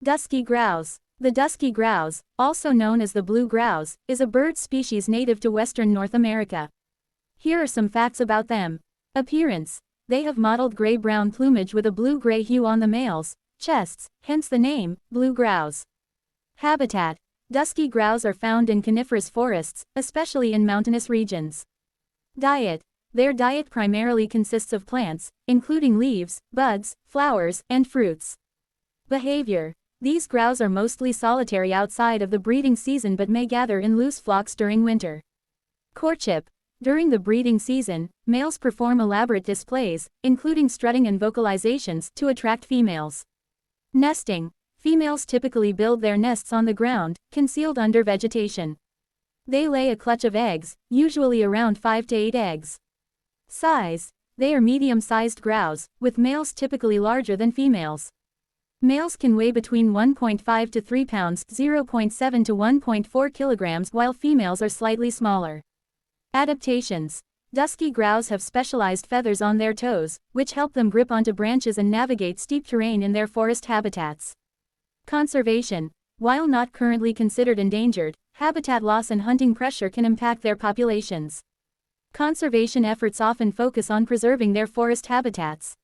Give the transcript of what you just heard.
Dusky grouse. The dusky grouse, also known as the blue grouse, is a bird species native to western North America. Here are some facts about them. Appearance. They have mottled gray-brown plumage with a blue-gray hue on the males' chests, hence the name, blue grouse. Habitat. Dusky grouse are found in coniferous forests, especially in mountainous regions. Diet. Their diet primarily consists of plants, including leaves, buds, flowers, and fruits. Behavior. These grouse are mostly solitary outside of the breeding season but may gather in loose flocks during winter. Courtship. During the breeding season, males perform elaborate displays, including strutting and vocalizations, to attract females. Nesting. Females typically build their nests on the ground, concealed under vegetation. They lay a clutch of eggs, usually around 5 to 8 eggs. Size. They are medium-sized grouse, with males typically larger than females. Males can weigh between 1.5 to 3 pounds, 0.7 to 1.4 kilograms, while females are slightly smaller. Adaptations. Dusky grouse have specialized feathers on their toes, which help them grip onto branches and navigate steep terrain in their forest habitats. Conservation. While not currently considered endangered, habitat loss and hunting pressure can impact their populations. Conservation efforts often focus on preserving their forest habitats.